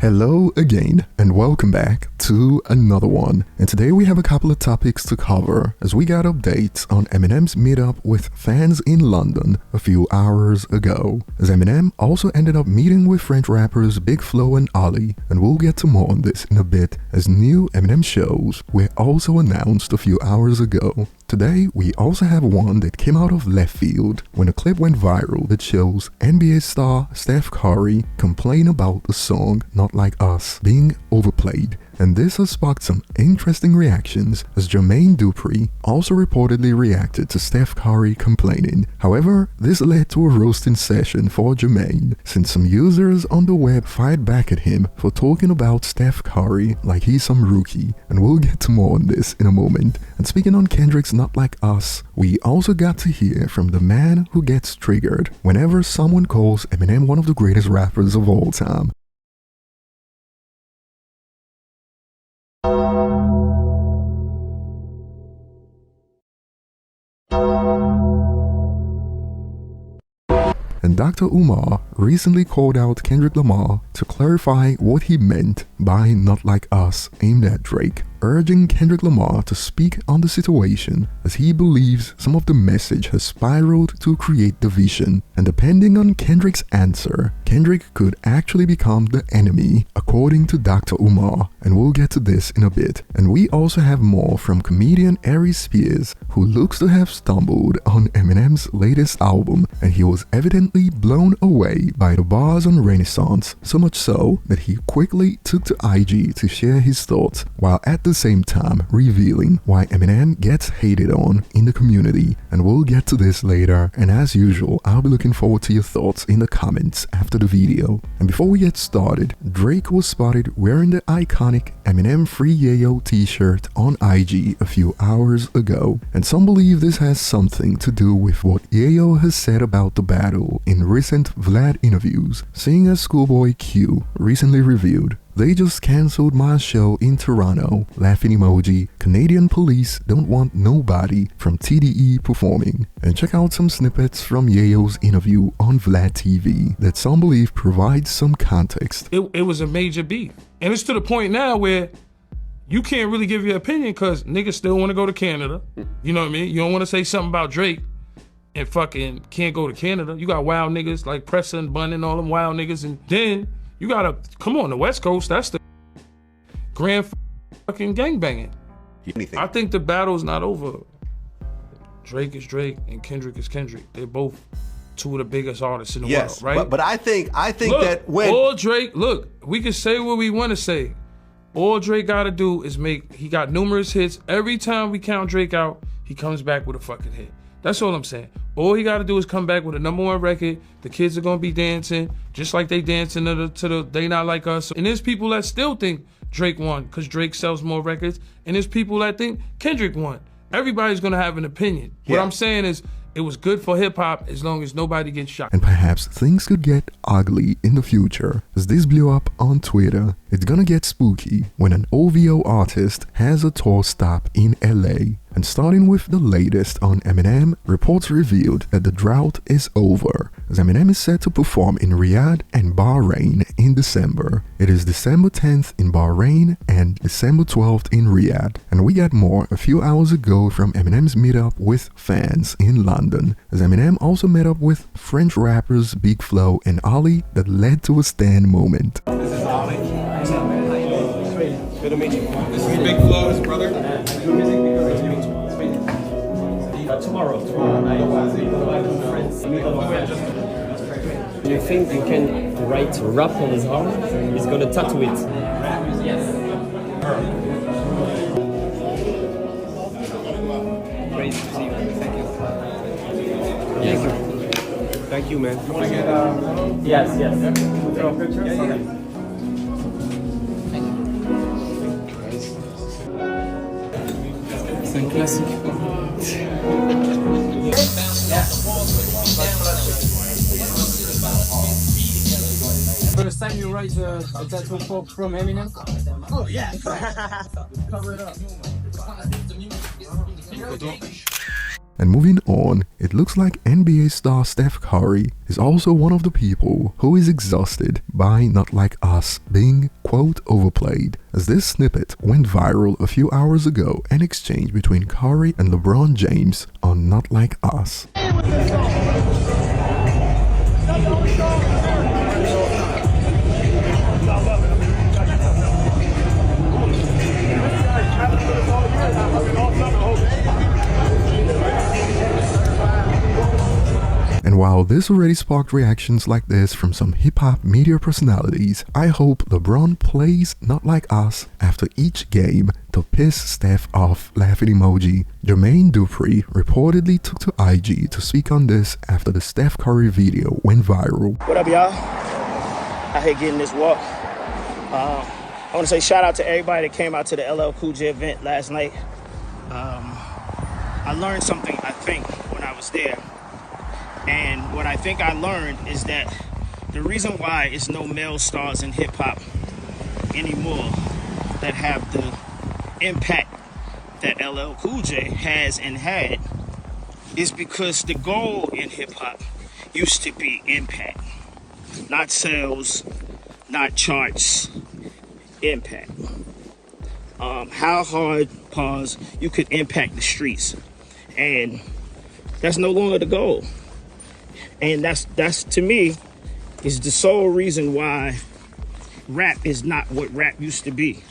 Hello again and welcome back to another one, and today we have a couple of topics to cover as we got updates on Eminem's meetup with fans in London a few hours ago, as Eminem also ended up meeting with French rappers Big Flo and Ali, and we'll get to more on this in a bit as new Eminem shows were also announced a few hours ago. Today, we also have one that came out of left field when a clip went viral that shows NBA star Steph Curry complain about the song Not Like Us being overplayed, and this has sparked some interesting reactions as Jermaine Dupri also reportedly reacted to Steph Curry complaining. However, this led to a roasting session for Jermaine since some users on the web fired back at him for talking about Steph Curry like he's some rookie, and we'll get to more on this in a moment. And speaking on Kendrick's Not Like Us, we also got to hear from the man who gets triggered whenever someone calls Eminem one of the greatest rappers of all time. And Dr. Umar recently called out Kendrick Lamar to clarify what he meant by Not Like Us aimed at Drake, urging Kendrick Lamar to speak on the situation as he believes some of the message has spiraled to create division, and depending on Kendrick's answer, Kendrick could actually become the enemy according to Dr. Umar, and we'll get to this in a bit. And we also have more from comedian Aries Spears, who looks to have stumbled on Eminem's latest album, and he was evidently blown away by the bars on Renaissance, so much so that he quickly took to IG to share his thoughts, while at the same time revealing why Eminem gets hated on in the community, and we'll get to this later. And as usual, I'll be looking forward to your thoughts in the comments after the video. And before we get started, Drake was spotted wearing the iconic Eminem Free Yayo t-shirt on IG a few hours ago, and some believe this has something to do with what Yayo has said about the battle in recent Vlad interviews, seeing as Schoolboy Q recently revealed, "They just cancelled my show in Toronto, laughing emoji, Canadian police don't want nobody from TDE performing." And check out some snippets from Yayo's interview on Vlad TV that some believe provides some context. It was a major beef. And it's to the point now where you can't really give your opinion because niggas still want to go to Canada. You know what I mean? You don't want to say something about Drake and fucking can't go to Canada. You got wild niggas like Preston, Bun and all them wild niggas, and then you gotta come on the West Coast. That's the grand fucking gangbanging. I think the battle's not over. Drake is Drake and Kendrick is Kendrick. They're both two of the biggest artists in the world, right? But I think look, that when all Drake, look, we can say what we want to say. All Drake gotta do is he got numerous hits. Every time we count Drake out, he comes back with a fucking hit. That's all I'm saying. All he gotta do is come back with a #1 record. The kids are gonna be dancing just like they dancing to the They Not Like Us. And there's people that still think Drake won because Drake sells more records. And there's people that think Kendrick won. Everybody's gonna have an opinion. Yeah. What I'm saying is, it was good for hip-hop as long as nobody gets shot. And perhaps things could get ugly in the future as this blew up on Twitter. It's gonna get spooky when an OVO artist has a tour stop in LA. And starting with the latest on Eminem, reports revealed that the drought is over, as Eminem is set to perform in Riyadh and Bahrain in December. It is December 10th in Bahrain and December 12th in Riyadh. And we got more a few hours ago from Eminem's meetup with fans in London, as Eminem also met up with French rappers Big Flo and Ali that led to a stand moment. This is Ali. Good to meet you. This is Big Flo, his brother. Tomorrow. Do you think you can write rap on his arm? He's gonna tattoo it. Yes. Great to see you. Thank you. Thank you. Thank you, man. You want to get Yes. Can we throw a picture? Yeah. C'est un classique. First time you write a tattoo from Eminem? Oh yeah! Cover it up. And moving on, it looks like NBA star Steph Curry is also one of the people who is exhausted by Not Like Us being, quote, overplayed, as this snippet went viral a few hours ago, an exchange between Curry and LeBron James on Not Like Us. And while this already sparked reactions like this from some hip-hop media personalities, I hope LeBron plays Not Like Us after each game to piss Steph off, laughing emoji. Jermaine Dupri reportedly took to IG to speak on this after the Steph Curry video went viral. What up, y'all? Out here getting this walk. I want to say shout out to everybody that came out to the LL Cool J event last night. I learned something, I think, when I was there. And what I think I learned is that the reason why it's no male stars in hip-hop anymore that have the impact that LL Cool J has and had is because the goal in hip-hop used to be impact. Not sales, not charts, impact. How hard, pause, you could impact the streets. And that's no longer the goal. And that's to me is the sole reason why rap is not what rap used to be.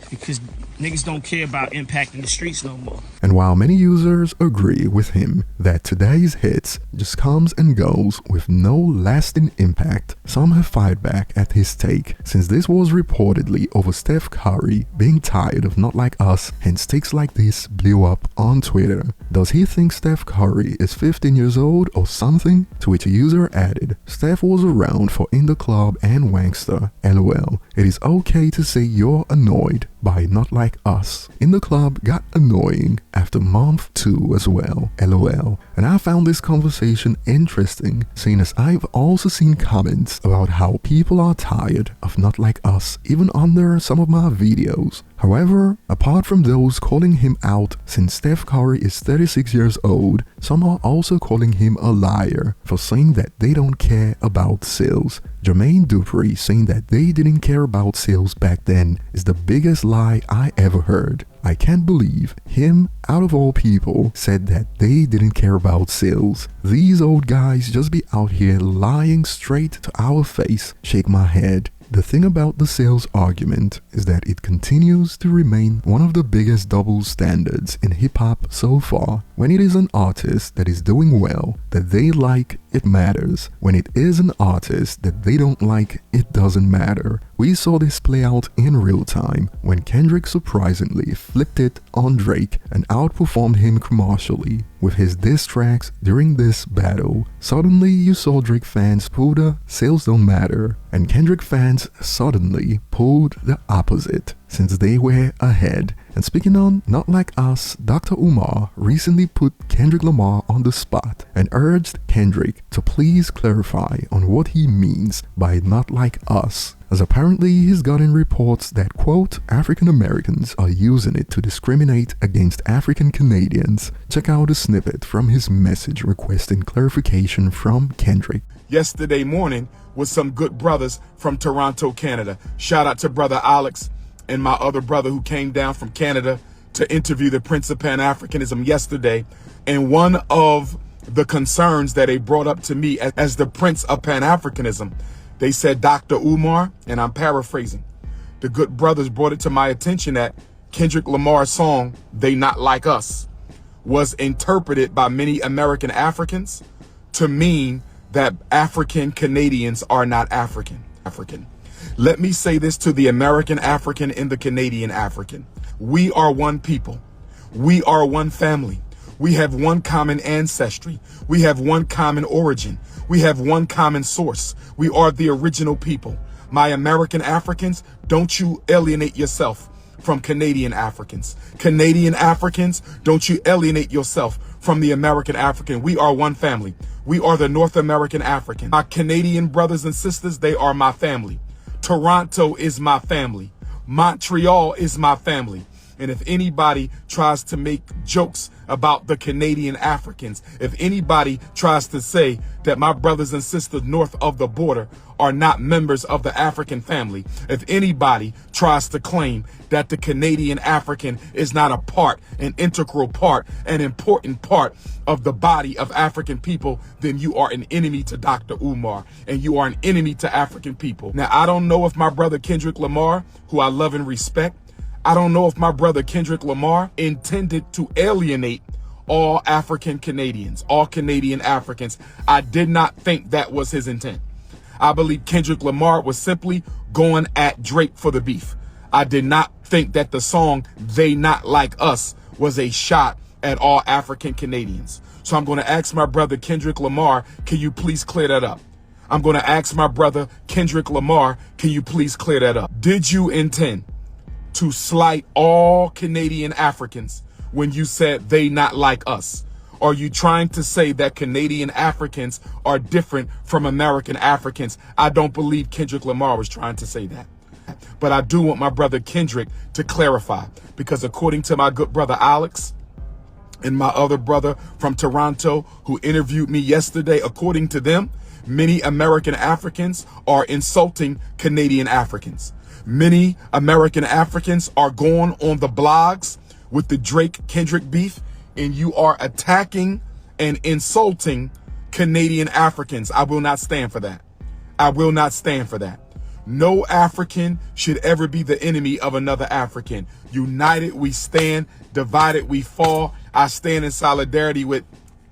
Because niggas don't care about impacting the streets no more. And while many users agree with him that today's hits just comes and goes with no lasting impact, some have fired back at his take, since this was reportedly over Steph Curry being tired of Not Like Us, hence takes like this blew up on Twitter. Does he think Steph Curry is 15 years old or something? To which a user added, Steph was around for In the Club and Wankster, lol. It is okay to say you're annoyed by Not Like Us. In the Club got annoying after month 2 as well, lol. And I found this conversation interesting, seeing as I've also seen comments about how people are tired of Not Like Us even under some of my videos. However, apart from those calling him out since Steph Curry is 36 years old, some are also calling him a liar for saying that they don't care about sales. Jermaine Dupri saying that they didn't care about sales back then is the biggest lie I ever heard. I can't believe him, out of all people, said that they didn't care about sales. These old guys just be out here lying straight to our face. Shake my head. The thing about the sales argument is that it continues to remain one of the biggest double standards in hip-hop so far. When it is an artist that is doing well, that they like, it matters. When it is an artist that they don't like, it doesn't matter. We saw this play out in real time when Kendrick surprisingly flipped it on Drake and outperformed him commercially with his diss tracks during this battle. Suddenly you saw Drake fans pull the sales don't matter, and Kendrick fans suddenly pulled the opposite since they were ahead. And speaking on Not Like Us, Dr. Umar recently put Kendrick Lamar on the spot and urged Kendrick to please clarify on what he means by Not Like Us, as apparently he's gotten reports that, quote, African Americans are using it to discriminate against African Canadians. Check out a snippet from his message requesting clarification from Kendrick. Yesterday morning with some good brothers from Toronto, Canada. Shout out to brother Alex and my other brother who came down from Canada to interview the Prince of Pan-Africanism yesterday. And one of the concerns that they brought up to me as the Prince of Pan-Africanism, they said, Dr. Umar, and I'm paraphrasing, the good brothers brought it to my attention that Kendrick Lamar's song, They Not Like Us, was interpreted by many American Africans to mean that African Canadians are not African. Let me say this to the American African and the Canadian African. We are one people. We are one family. We have one common ancestry. We have one common origin. We have one common source. We are the original people. My American Africans, don't you alienate yourself from Canadian Africans. Canadian Africans, don't you alienate yourself from the American African. We are one family. We are the North American African. My Canadian brothers and sisters, they are my family. Toronto is my family. Montreal is my family. And if anybody tries to make jokes about the Canadian Africans, if anybody tries to say that my brothers and sisters north of the border are not members of the African family, if anybody tries to claim that the Canadian African is not a part, an integral part, an important part of the body of African people, then you are an enemy to Dr. Umar, and you are an enemy to African people. Now, I don't know if my brother Kendrick Lamar, who I love and respect, I don't know if my brother Kendrick Lamar intended to alienate all African Canadians, all Canadian Africans. I did not think that was his intent. I believe Kendrick Lamar was simply going at Drake for the beef. I did not think that the song They Not Like Us was a shot at all African Canadians. So I'm going to ask my brother Kendrick Lamar, can you please clear that up? I'm going to ask my brother Kendrick Lamar, can you please clear that up? Did you intend to slight all Canadian Africans when you said they not like us? Are you trying to say that Canadian Africans are different from American Africans? I don't believe Kendrick Lamar was trying to say that. But I do want my brother Kendrick to clarify, because according to my good brother Alex and my other brother from Toronto who interviewed me yesterday, according to them, many American Africans are insulting Canadian Africans. Many American Africans are going on the blogs with the Drake-Kendrick beef, and you are attacking and insulting Canadian Africans. I will not stand for that. I will not stand for that. No African should ever be the enemy of another African. United we stand, divided we fall. I stand in solidarity with...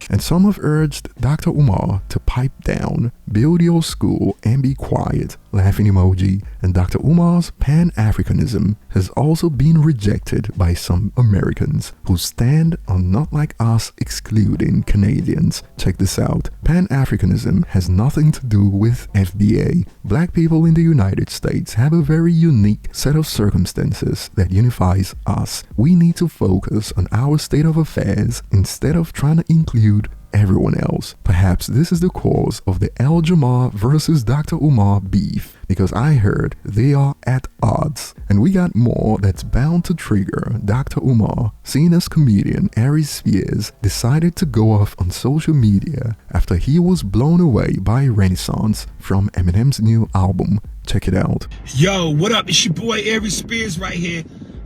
And some have urged Dr. Umar to pipe down, build your school and be quiet, laughing emoji, and Dr. Umar's Pan-Africanism has also been rejected by some Americans who stand on not like us excluding Canadians. Check this out. Pan-Africanism has nothing to do with FBA. Black people in the United States have a very unique set of circumstances that unifies us. We need to focus on our state of affairs instead of trying to include everyone else. Perhaps this is the cause of the El Jamar versus Dr. Umar beef, because I heard they are at odds. And we got more that's bound to trigger Dr. Umar, seeing as comedian Aries Spears decided to go off on social media after he was blown away by Renaissance from Eminem's new album. Check it out. Yo, what up? It's your boy Aries Spears right here.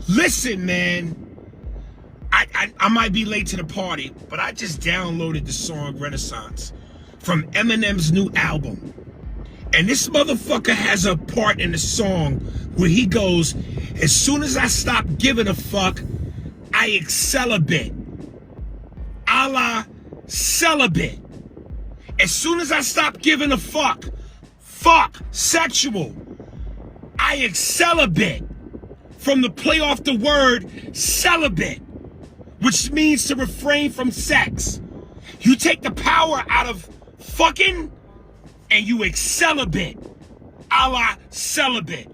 Listen, man. I might be late to the party, but I just downloaded the song Renaissance from Eminem's new album. And this motherfucker has a part in the song where he goes, as soon as I stop giving a fuck, I excel a bit. A la celibate. As soon as I stop giving a fuck, sexual, I excel a bit. From the play off the word celibate, which means to refrain from sex. You take the power out of fucking and you excel a bit. A la celibate.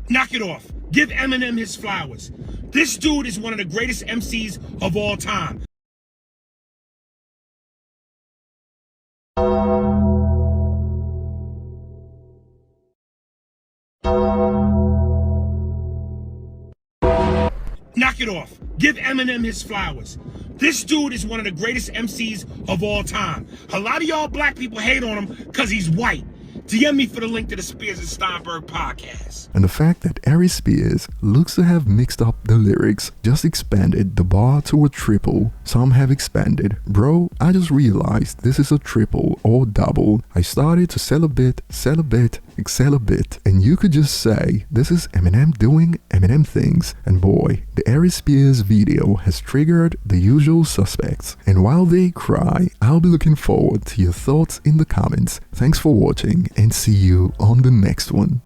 Knock it off. Give Eminem his flowers. This dude is one of the greatest MCs of all time. Knock it off. Give Eminem his flowers. This dude is one of the greatest MCs of all time. A lot of y'all black people hate on him because he's white. DM me for the link to the Spears and Steinberg podcast. And the fact that Aries Spears looks to have mixed up the lyrics just expanded the bar to a triple. Some have expanded. Bro, I just realized this is a triple or double. I started to sell a bit, excel a bit, and you could just say this is Eminem doing Eminem things. And boy, the Aries Spears video has triggered the usual suspects. And while they cry, I'll be looking forward to your thoughts in the comments. Thanks for watching and see you on the next one.